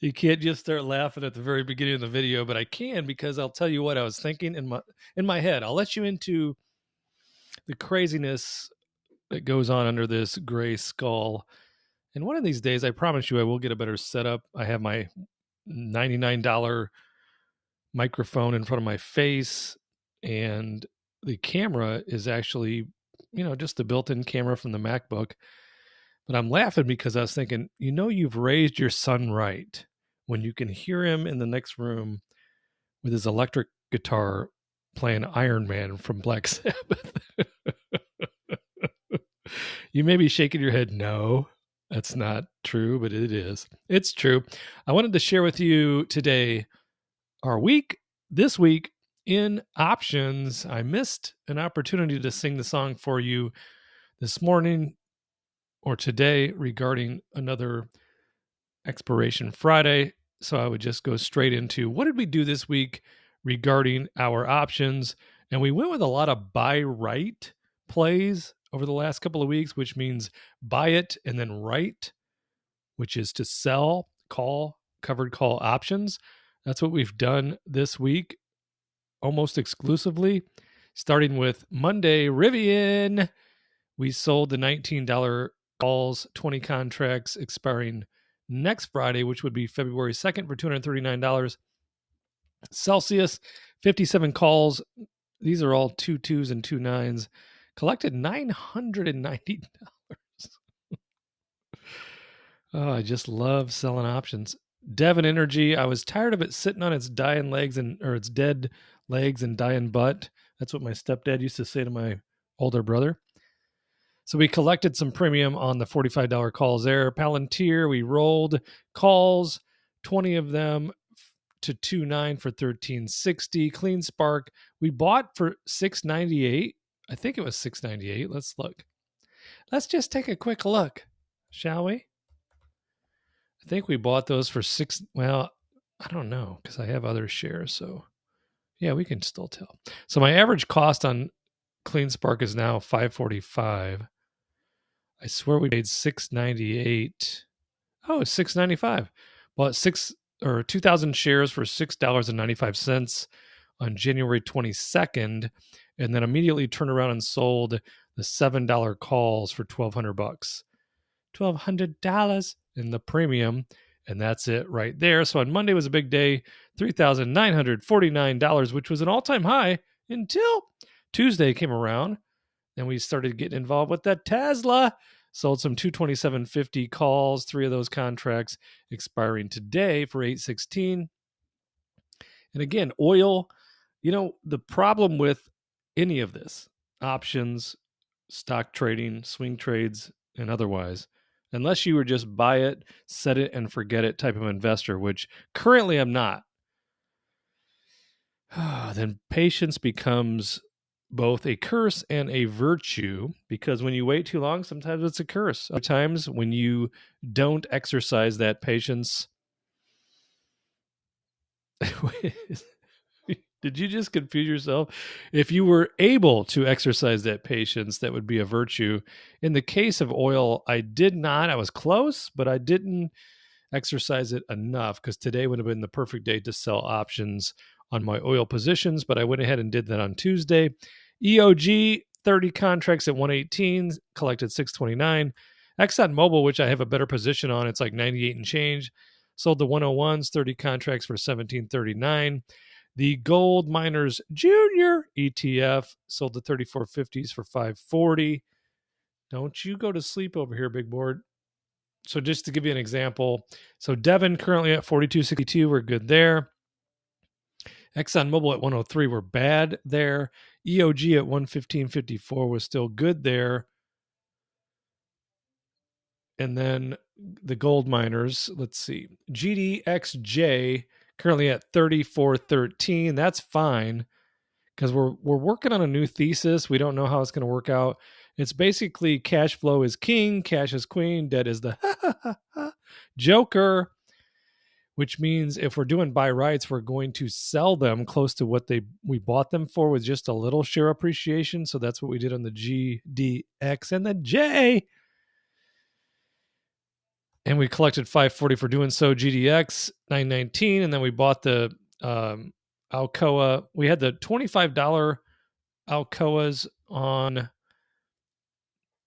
You can't just start laughing at the very beginning of the video, but I can because I'll tell you what I was thinking in my head. I'll let you into the craziness that goes on under this gray skull. And one of these days, I promise you, I will get a better setup. I have my $99 microphone in front of my face, and the camera is actually, just the built-in camera from the MacBook. But I'm laughing because I was thinking, you've raised your son right when you can hear him in the next room with his electric guitar playing Iron Man from Black Sabbath. You may be shaking your head. No, that's not true, but it is. It's true. I wanted to share with you today this week in options. I missed an opportunity to sing the song for you this morning or today regarding another expiration Friday. So I would just go straight into what did we do this week regarding our options. And we went with a lot of buy right plays over the last couple of weeks, which means buy it and then write, which is to sell covered call options. That's what we've done this week, almost exclusively, starting with Monday Rivian. We sold the $19 calls, 20 contracts expiring next Friday, which would be February 2nd for $239. Celsius, 57 calls. These are all 2 2s and 2 9s. Collected $990. Oh, I just love selling options. Devon Energy, I was tired of it sitting on its its dead legs and dying butt. That's what my stepdad used to say to my older brother. So we collected some premium on the $45 calls there. Palantir, we rolled calls, 20 of them to 2.9 for $13.60. Clean Spark, we bought for $6.98. I think it was $6.98. Let's look. Let's just take a quick look, shall we? I think we bought those for $6. Well, I don't know because I have other shares. So yeah, we can still tell. So my average cost on Clean Spark is now $5.45. I swear we paid $6.98. Oh, it's $6.95. Bought 2,000 shares for $6.95 on January 22nd, and then immediately turned around and sold the $7 calls for $1,200. $1,200 in the premium, and that's it right there. So on Monday was a big day, $3,949, which was an all-time high until Tuesday came around, and we started getting involved with that Tesla. Sold some 227.50 calls, 3 of those contracts expiring today for $8.16. And again, oil, the problem with any of this, options, stock trading, swing trades, and otherwise, unless you were just buy it, set it, and forget it type of investor, which currently I'm not, then patience becomes both a curse and a virtue, because when you wait too long, sometimes it's a curse. Other times when you don't exercise that patience. Did you just confuse yourself? If you were able to exercise that patience, that would be a virtue. In the case of oil, I did not. I was close, but I didn't exercise it enough because today would have been the perfect day to sell options on my oil positions, but I went ahead and did that on Tuesday. EOG, 30 contracts at 118, collected 629. ExxonMobil, which I have a better position on, it's like 98 and change, sold the 101s, 30 contracts for 1739. The Gold Miners Junior ETF sold the 3450s for 540. Don't you go to sleep over here, big board. So just to give you an example, so Devon currently at 42.62, we're good there. ExxonMobil at 103, we're bad there. EOG at 115.54 was still good there. And then the gold miners, let's see, GDXJ currently at 34.13. That's fine because we're working on a new thesis. We don't know how it's going to work out. It's basically cash flow is king, cash is queen, debt is the joker, which means if we're doing buy rights, we're going to sell them close to what we bought them for with just a little share appreciation. So that's what we did on the GDX and the J. And we collected $540 for doing so. GDX $919, and then we bought the Alcoa. We had the $25 Alcoas on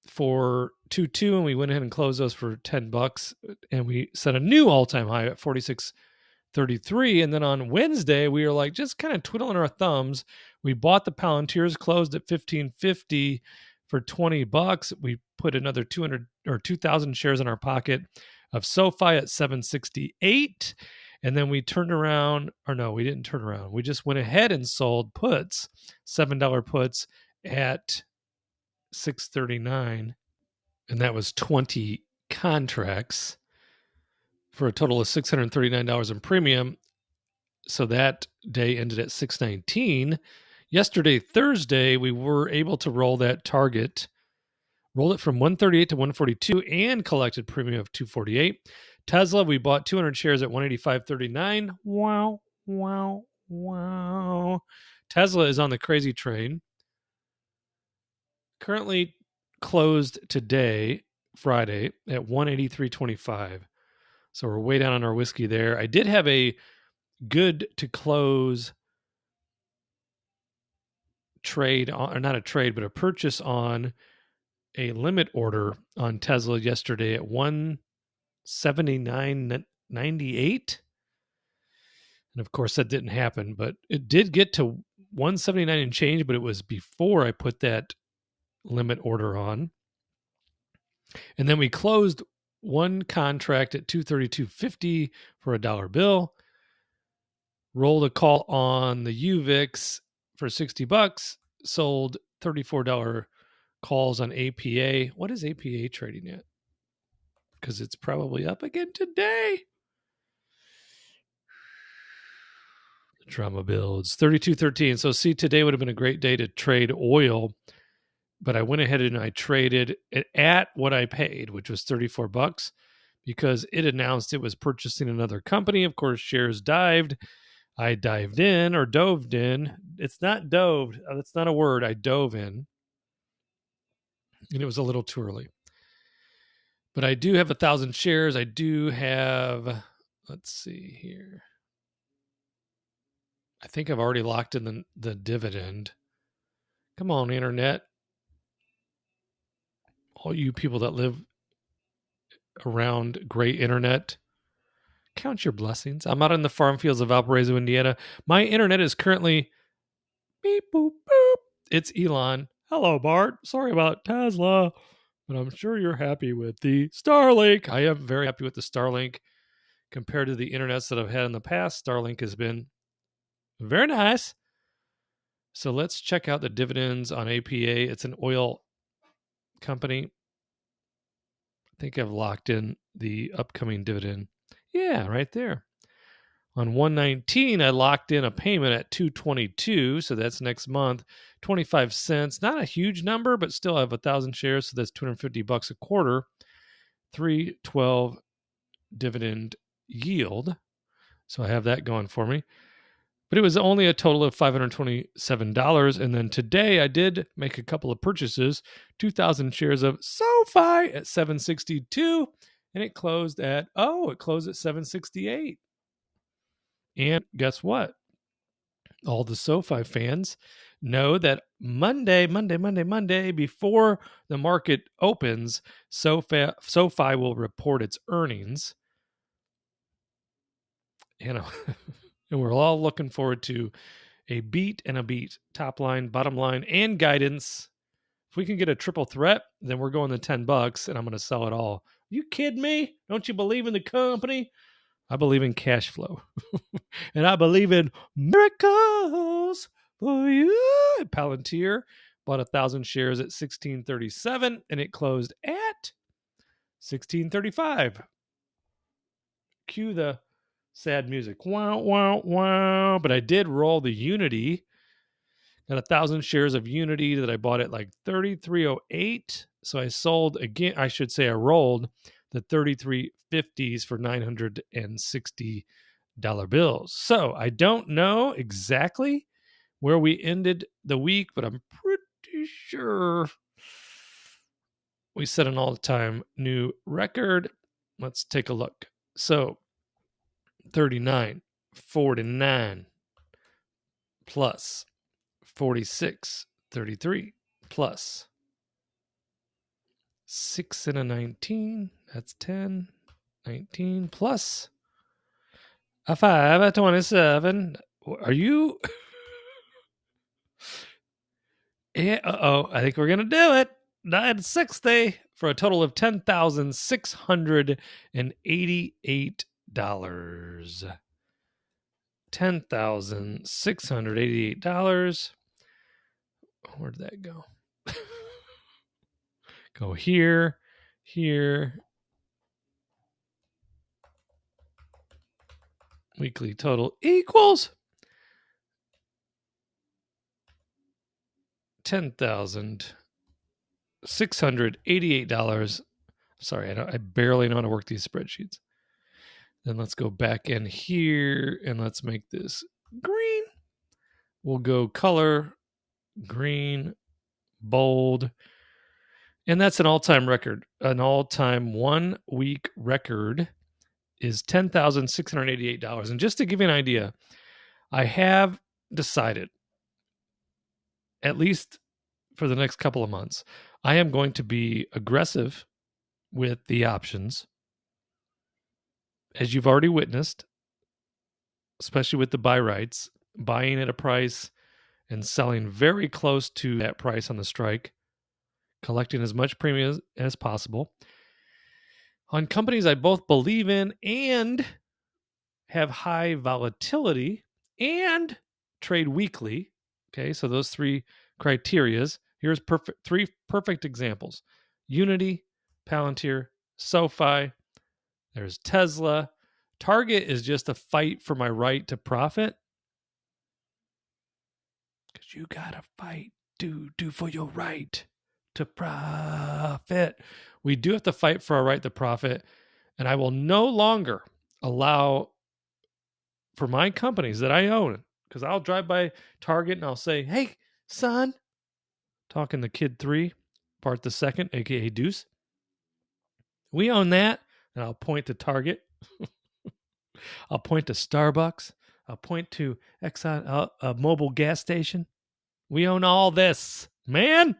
for 2.2, and we went ahead and closed those for $10, and we set a new all-time high at 46.33. And then on Wednesday, we were like just kind of twiddling our thumbs. We bought the Palantirs, closed at 15.50 for $20. We put another 200 or 2,000 shares in our pocket of SoFi at 768. And then we turned around, or no, we didn't turn around. We just went ahead and sold puts, $7 puts at 639. And that was 20 contracts for a total of $639 in premium. So that day ended at 619. Yesterday, Thursday, we were able to roll that target, rolled it from 138 to 142, and collected premium of 248. Tesla, we bought 200 shares at 185.39. Wow, wow, wow. Tesla is on the crazy train. Currently closed today, Friday, at 183.25. So we're way down on our whiskey there. I did have a good to close trade on, or not a trade, but a purchase on a limit order on Tesla yesterday at 179.98. And of course that didn't happen, but it did get to 179 and change, but it was before I put that limit order on. And then we closed one contract at 232.50 for $1 bill. Rolled a call on the UVIX for $60. Sold $34 calls on APA. What is APA trading at? Because it's probably up again today. The drama builds 32.13. So see, today would have been a great day to trade oil, but I went ahead and I traded it at what I paid, which was $34, because it announced it was purchasing another company. Of course, shares dived. I dived in, or dove in. It's not dove. That's not a word. I dove in, and it was a little too early. But I do have 1,000 shares. I do have, let's see here. I think I've already locked in the dividend. Come on, internet. All you people that live around great internet, count your blessings. I'm out in the farm fields of Valparaiso, Indiana. My internet is currently beep, boop, boop. It's Elon. Hello, Bart. Sorry about Tesla, but I'm sure you're happy with the Starlink. I am very happy with the Starlink. Compared to the internets that I've had in the past, Starlink has been very nice. So let's check out the dividends on APA. It's an oil company. I think I've locked in the upcoming dividend. Yeah, right there. On 119, I locked in a payment at 222, so that's next month, 25 cents. Not a huge number, but still I have 1,000 shares, so that's $250 a quarter. 312 dividend yield. So I have that going for me. But it was only a total of $527. And then today I did make a couple of purchases, 2,000 shares of SoFi at 762, and it closed at 768. And guess what? All the SoFi fans know that Monday, before the market opens, SoFi will report its earnings. And we're all looking forward to a beat and a beat, top line, bottom line, and guidance. If we can get a triple threat, then we're going to $10, and I'm going to sell it all. You kidding me? Don't you believe in the company? I believe in cash flow. And I believe in miracles for you. Palantir bought 1,000 shares at 16.37, and it closed at 16.35. Cue the sad music. Wow, wow, wow. But I did roll the Unity. Got 1,000 shares of Unity that I bought at like 33.08. So I sold again. I should say I rolled the 33.50s for $960 bills. So I don't know exactly where we ended the week, but I'm pretty sure we set an all-time new record. Let's take a look. So 39, 49 plus 46, 33 plus 6 and a 19. That's 10, 19 plus a 5, a 27. Are you? Yeah, I think we're going to do it. 960 for a total of $10,688. $10,688. Where did that go? Go here, here. Weekly total equals $10,688. Sorry, I barely know how to work these spreadsheets. Then let's go back in here and let's make this green. We'll go color, green, bold. And that's an all-time record. An all-time 1 week record is $10,688. And just to give you an idea, I have decided, at least for the next couple of months, I am going to be aggressive with the options. As you've already witnessed, especially with the buy rights, buying at a price and selling very close to that price on the strike, collecting as much premium as possible on companies I both believe in and have high volatility and trade weekly. Okay, so those 3 criterias. Here's three perfect examples: Unity, Palantir, SoFi. There's Tesla. Target is just a fight for my right to profit. Because you gotta fight, do for your right to profit. We do have to fight for our right to profit, and I will no longer allow for my companies that I own, because I'll drive by Target and I'll say, "Hey, son," talking to Kid 3, part the second, aka Deuce. We own that, and I'll point to Target. I'll point to Starbucks. I'll point to Exxon, a mobile gas station. We own all this, man.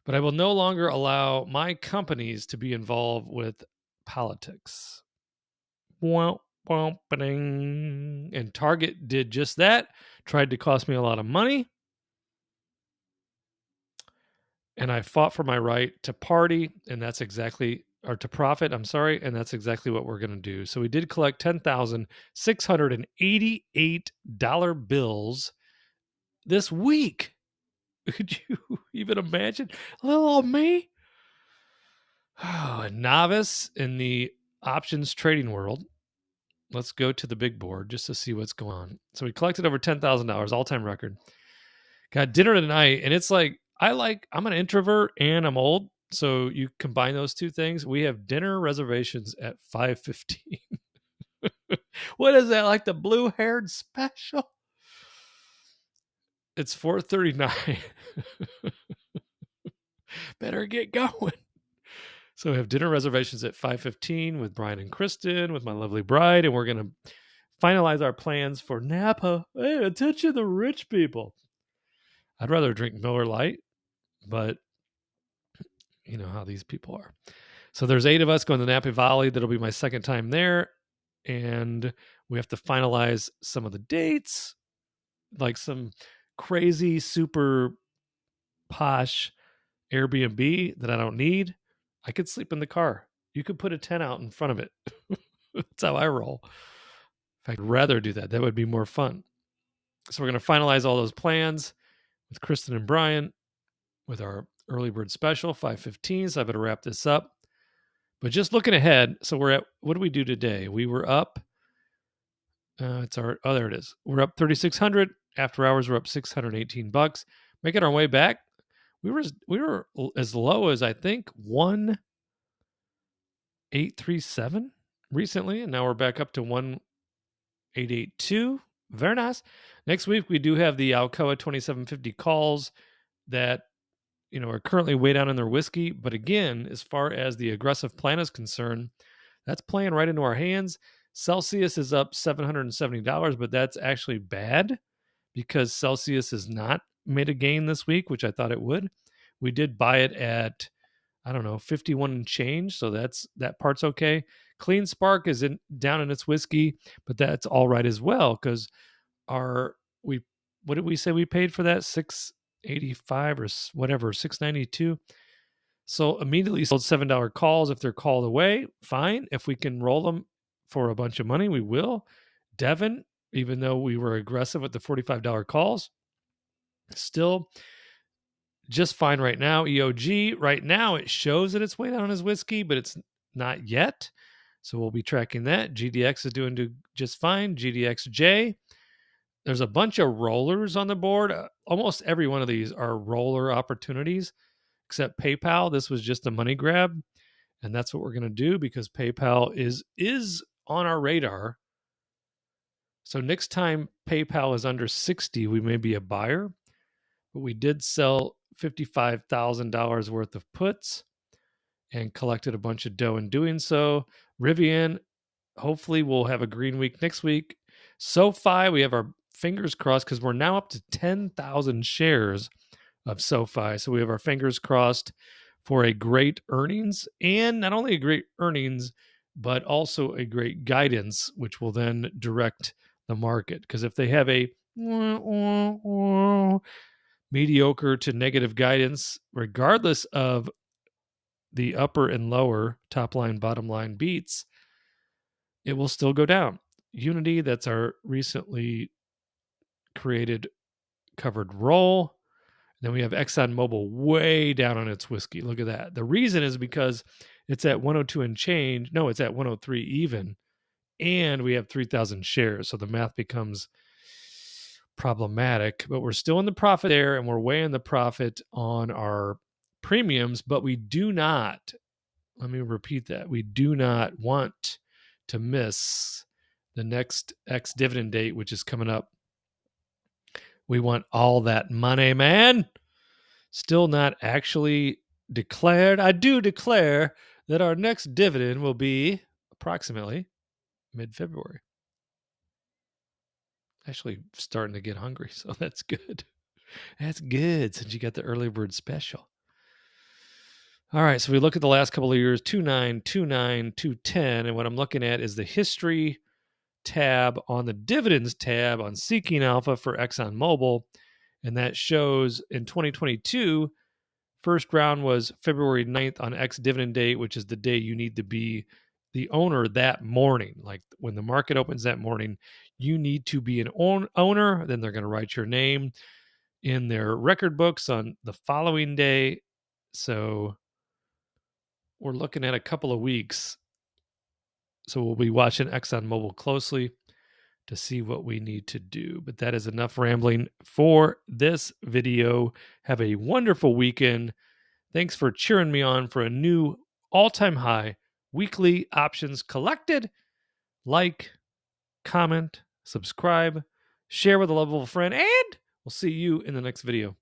But I will no longer allow my companies to be involved with politics. And Target did just that. Tried to cost me a lot of money. And I fought for my right to party, and that's exactly, or to profit, I'm sorry, and that's exactly what we're going to do. So we did collect $10,688 bills this week. Could you even imagine? Little old me. Oh, a novice in the options trading world. Let's go to the big board just to see what's going on. So we collected over $10,000, all-time record. Got dinner tonight, and it's like, I'm an introvert and I'm old. So you combine those two things. We have dinner reservations at 5:15. What is that, like the blue-haired special? It's 4:39. Better get going. So we have dinner reservations at 5:15 with Brian and Kristen, with my lovely bride, and we're going to finalize our plans for Napa. Hey, attention the rich people. I'd rather drink Miller Lite, but you know how these people are. So there's 8 of us going to Napa Valley. That'll be my second time there. And we have to finalize some of the dates, like some crazy, super posh Airbnb that I don't need. I could sleep in the car. You could put a tent out in front of it. That's how I roll. In fact, I'd rather do that. That would be more fun. So we're going to finalize all those plans with Kristen and Brian with our early bird special, 5:15. So I better wrap this up. But just looking ahead, so we're at, what do we do today? We were up, there it is. We're up 3,600. After hours, we're up $618. Making our way back. We were as low as, I think, 1,837 recently, and now we're back up to 1,882. Very nice. Next week, we do have the Alcoa 2750 calls that are currently way down in their whiskey. But again, as far as the aggressive plan is concerned, That's playing right into our hands. Celsius is up $770, but that's actually bad because Celsius has not made a gain this week, which I thought it would. We did buy it at, I don't know, 51 and change, so that part's okay. Clean Spark is down in its whiskey, but that's all right as well because what did we say we paid for that? 685 or whatever, 692. So immediately sold $7 calls. If they're called away, fine. If we can roll them for a bunch of money, we will. Devon, even though we were aggressive with the $45 calls, still just fine right now. EOG, right now, it shows that it's way down on his whiskey, but it's not yet. So we'll be tracking that. GDX is doing just fine. GDXJ. There's a bunch of rollers on the board. Almost every one of these are roller opportunities, except PayPal. This was just a money grab, and that's what we're going to do because PayPal is on our radar. So next time PayPal is under 60, we may be a buyer, but we did sell $55,000 worth of puts and collected a bunch of dough in doing so. Rivian, hopefully we'll have a green week next week. SoFi, we have our fingers crossed because we're now up to 10,000 shares of SoFi. So we have our fingers crossed for a great earnings, and not only a great earnings, but also a great guidance, which will then direct the market. Because if they have a mediocre to negative guidance, regardless of the upper and lower top line, bottom line beats, it will still go down. Unity, that's our recently created covered roll. Then we have ExxonMobil way down on its whiskey. Look at that. The reason is because it's at 102 and change. No, it's at 103 even. And we have 3,000 shares. So the math becomes problematic. But we're still in the profit there, and we're way in the profit on our premiums. But we do not, let me repeat that, we do not want to miss the next ex-dividend date, which is coming up. We want all that money, man. Still not actually declared. I do declare that our next dividend will be approximately mid-February. Actually starting to get hungry, so that's good. That's good since you got the early bird special. All right, so we look at the last couple of years, 29, 29, 210, and what I'm looking at is the history tab on the dividends tab on Seeking Alpha for ExxonMobil, and that shows in 2022, first round was February 9th on ex-dividend date, which is the day you need to be the owner that morning. Like when the market opens that morning, you need to be an owner. Then they're going to write your name in their record books on the following day. So we're looking at a couple of weeks. So we'll be watching ExxonMobil closely to see what we need to do. But that is enough rambling for this video. Have a wonderful weekend. Thanks for cheering me on for a new all-time high weekly options collected. Like, comment, subscribe, share with a lovable friend, and we'll see you in the next video.